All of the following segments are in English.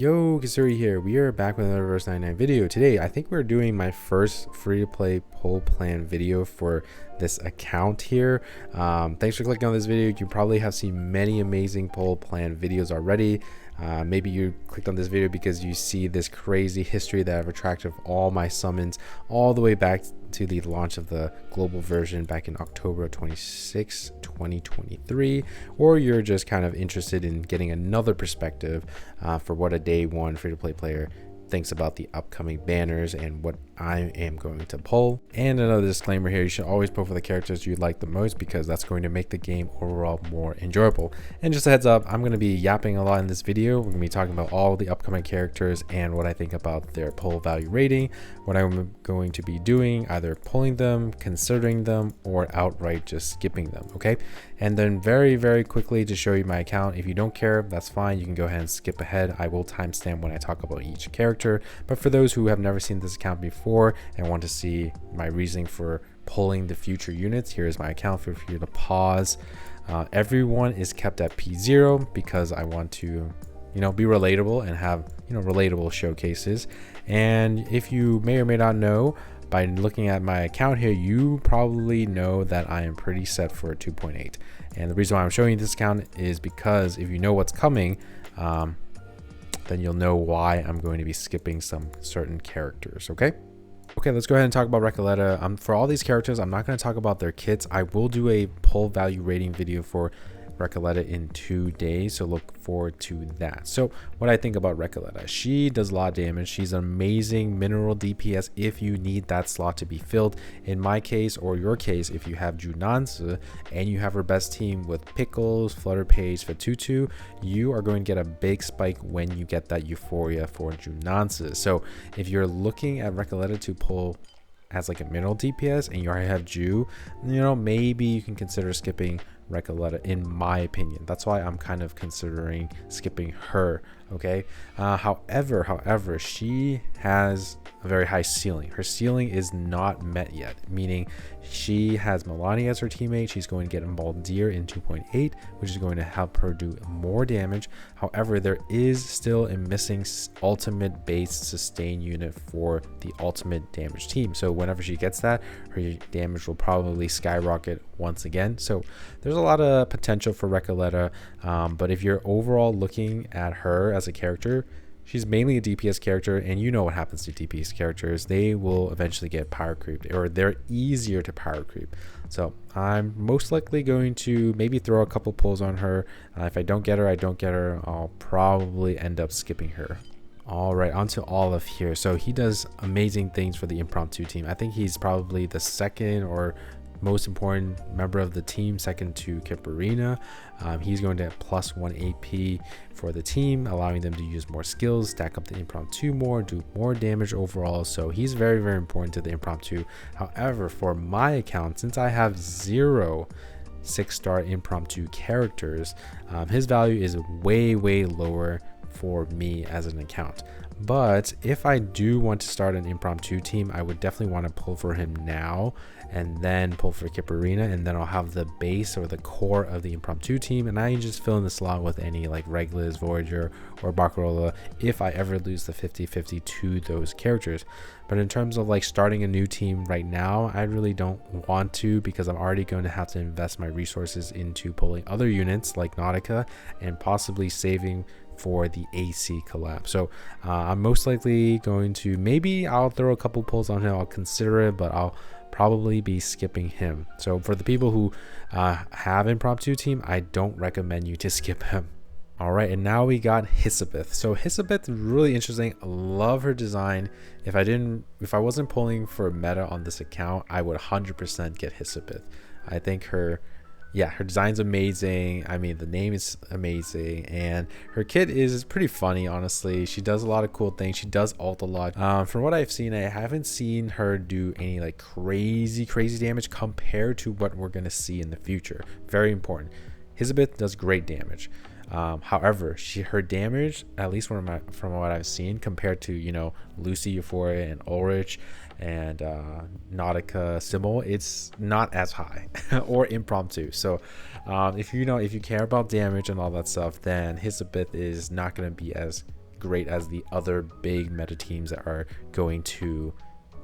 Yo, Kasuri here. We are back with another Verse 99 video. Today, I think we're doing my first free-to-play poll plan video for this account here. Thanks for clicking on this video. You probably have seen many amazing poll plan videos already. Maybe you clicked on this video because you see this crazy history that I've attracted of all my summons all the way back to the launch of the global version back in October 26, 2023, or you're just kind of interested in getting another perspective for what a day one free-to-play player thinks about the upcoming banners and what I am going to pull. And another disclaimer here, you should always pull for the characters you like the most because that's going to make the game overall more enjoyable. And just a heads up, I'm going to be yapping a lot in this video. We're going to be talking about all the upcoming characters and what I think about their pull value rating, what I'm going to be doing, either pulling them, considering them, or outright just skipping them, okay? And then very quickly to show you my account. If you don't care, that's fine. You can go ahead and skip ahead. I will timestamp when I talk about each character. But for those who have never seen this account before and want to see my reasoning for pulling the future units, here is my account. Feel free to pause. Everyone is kept at P0 because I want to, be relatable and have, relatable showcases. And if you may or may not know, by looking at my account here, you probably know that I am pretty set for a 2.8. And the reason why I'm showing you this account is because if you know what's coming, then you'll know why I'm going to be skipping some certain characters, okay? Okay, let's go ahead and talk about Recoleta. For all these characters, I'm not going to talk about their kits. I will do a pull value rating video for Recoleta in 2 days, so look forward to that. So what I think about Recoleta, she does a lot of damage. She's an amazing mineral DPS if you need that slot to be filled. In my case, or your case, if you have Junanzi and you have her best team with Pickles, Flutterpage, F2P, you are going to get a big spike when you get that Euphoria for Junanzi. So if you're looking at Recoleta to pull as like a mineral DPS and you already have Ju, maybe you can consider skipping Recoleta, in my opinion. That's why I'm kind of considering skipping her, okay? However, she has a very high ceiling. Her ceiling is not met yet, meaning she has Melania as her teammate. She's going to get a Moldir in 2.8, which is going to help her do more damage. However, there is still a missing ultimate base sustain unit for the ultimate damage team. So whenever she gets that, her damage will probably skyrocket once again. So there's a lot of potential for Recoleta, but if you're overall looking at her as a character, she's mainly a DPS character, and you know what happens to DPS characters. They will eventually get power creeped, or they're easier to power creep. So I'm most likely going to maybe throw a couple pulls on her. If I don't get her, I'll probably end up skipping her. All right, on to Aleph here. So he does amazing things for the impromptu team. I think he's probably the second or most important member of the team, second to Kiperina. He's going to have +1 AP for the team, allowing them to use more skills, stack up the impromptu more, do more damage overall. So he's very important to the impromptu. However, for my account, since I have 0 6-star impromptu characters, his value is way lower for me as an account. But if I do want to start an impromptu team, I would definitely want to pull for him now and then pull for Kiperina, and then I'll have the base or the core of the impromptu team, and I just fill in the slot with any like Regulus, Voyager, or Barcarola if I ever lose the 50-50 to those characters. But in terms of like starting a new team right now, I really don't want to, because I'm already going to have to invest my resources into pulling other units like Nautika and possibly saving for the AC collab. So I'm most likely going to, maybe I'll throw a couple pulls on him, I'll consider it, but I'll probably be skipping him. So for the people who have impromptu team, I don't recommend you to skip him. All right, and now we got Hissabeth. So Hissabeth is really interesting. I love her design. If I wasn't pulling for meta on this account, I would 100% get Hissabeth. I think her design's amazing. I mean, the name is amazing, and her kit is pretty funny, honestly. She does a lot of cool things. She does ult a lot. From what I've seen, I haven't seen her do any like crazy WhatsApp compared to what we're gonna see in the future. Very important. Hissabeth does great damage. However, her damage, at least from what I've seen, compared to Lucy, Euphoria, and Ulrich, and Nautica Symbol, it's not as high or impromptu. So if you care about damage and all that stuff, then Hissabeth is not going to be as great as the other big meta teams that are going to,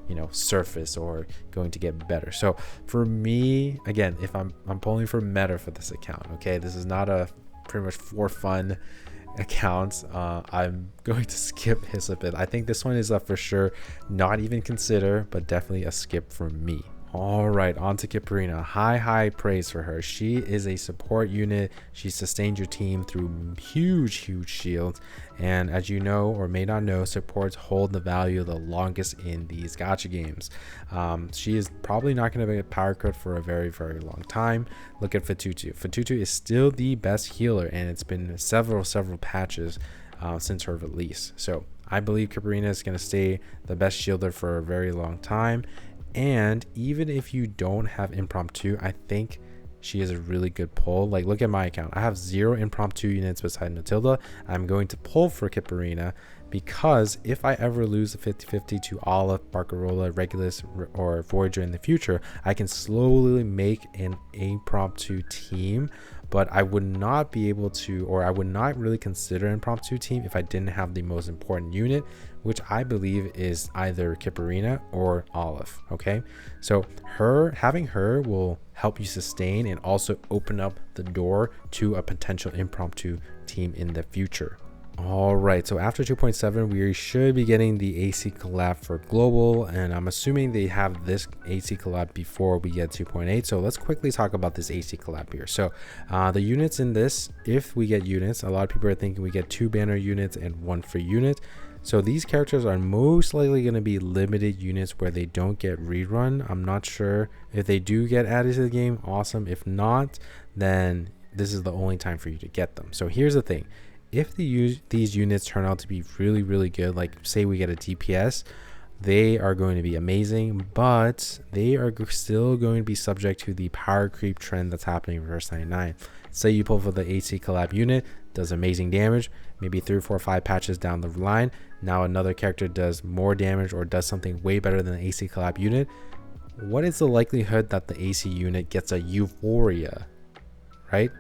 you know, surface or going to get better. So for me, again, if I'm pulling for meta for this account, okay, this is not a pretty much for fun account. I'm going to skip Hissabeth. I think this one is a for sure not even consider, but definitely a skip from me. All right, on to Kiperina. High praise for her. She is a support unit. She sustained your team through huge shields, and as you know or may not know, supports hold the value the longest in these gacha games. She is probably not going to be a power cut for a very long time. Look at F2P. F2P is still the best healer, and it's been several patches since her release. So I believe Kiperina is going to stay the best shielder for a very long time. And even if you don't have impromptu, I think she is a really good pull. Like, look at my account. I have 0 impromptu units beside Matilda. I'm going to pull for Kiperina because if I ever lose a 50-50 to Aleph, Barcarola, Regulus, or Voyager in the future, I can slowly make an impromptu team. But I would not be able to, or I would not really consider impromptu team if I didn't have the most important unit, which I believe is either Kiperina or Aleph. Okay, so having her will help you sustain and also open up the door to a potential impromptu team in the future. All right, so after 2.7 we should be getting the AC collab for global, and I'm assuming they have this AC collab before we get 2.8. so let's quickly talk about this AC collab here. So the units in this, if we get units, a lot of people are thinking we get 2 banner units and 1 free unit. So these characters are most likely going to be limited units where they don't get rerun. I'm not sure if they do get added to the game, awesome. If not, then this is the only time for you to get them. So here's the thing. If these units turn out to be really good, like say we get a DPS, they are going to be amazing, but they are still going to be subject to the power creep trend that's happening in verse 99. Say you pull for the AC collab unit, does amazing damage, maybe 3, 4, 5 patches down the line, now another character does more damage or does something way better than the AC collab unit. What is the likelihood that the AC unit gets a euphoria, right?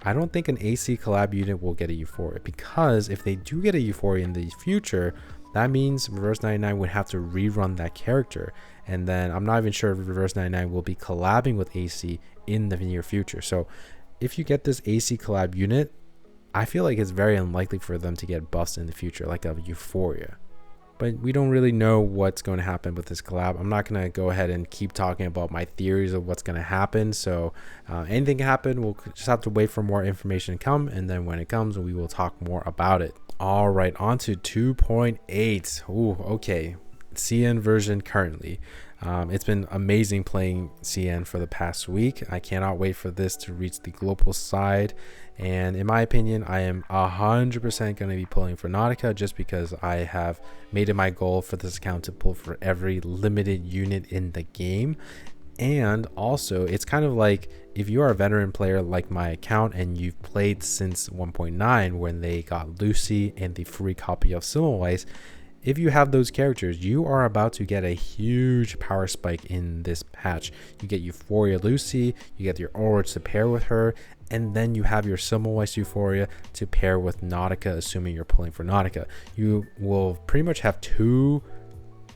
I don't think an AC collab unit will get a euphoria, because if they do get a euphoria in the future, that means Reverse 99 would have to rerun that character, and then I'm not even sure if Reverse 99 will be collabing with AC in the near future. So if you get this AC collab unit, I feel like it's very unlikely for them to get buffs in the future, like a euphoria. But we don't really know what's going to happen with this collab. I'm not going to go ahead and keep talking about my theories of what's going to happen. So anything can happen. We'll just have to wait for more information to come. And then when it comes, we will talk more about it. All right, on to 2.8. Ooh, okay. CN version currently. It's been amazing playing CN for the past week. I cannot wait for this to reach the global side. And in my opinion, I am 100% going to be pulling for Nautika, just because I have made it my goal for this account to pull for every limited unit in the game. And also, it's kind of like if you are a veteran player like my account and you've played since 1.9 when they got Lucy and the free copy of Semmelweis, if you have those characters, you are about to get a huge power spike in this patch. You get Euphoria Lucy, you get your Orange to pair with her, and then you have your Semmelweis Euphoria to pair with Nautika, assuming you're pulling for Nautika. You will pretty much have 2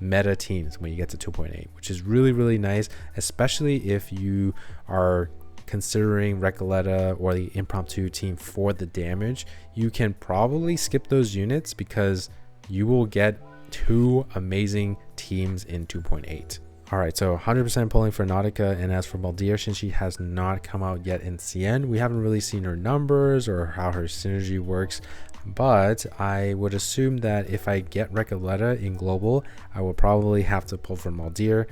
meta teams when you get to 2.8, which is really nice, especially if you are considering Recoleta or the impromptu team for the damage. You can probably skip those units because you will get 2 amazing teams in 2.8. All right, so 100% pulling for Nautika. And as for Moldir, since she has not come out yet in CN, we haven't really seen her numbers or how her synergy works, but I would assume that if I get Recoleta in global, I will probably have to pull for Moldir.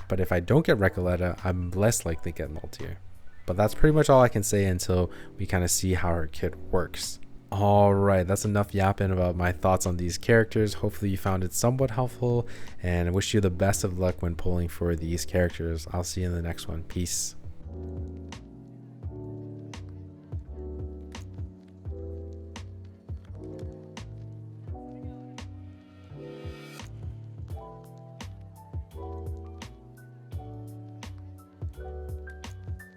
But if I don't get Recoleta, I'm less likely to get Moldir. But that's pretty much all I can say until we kind of see how her kit works. All right, that's enough yapping about my thoughts on these characters. Hopefully you found it somewhat helpful, and I wish you the best of luck when pulling for these characters. I'll see you in the next one. Peace.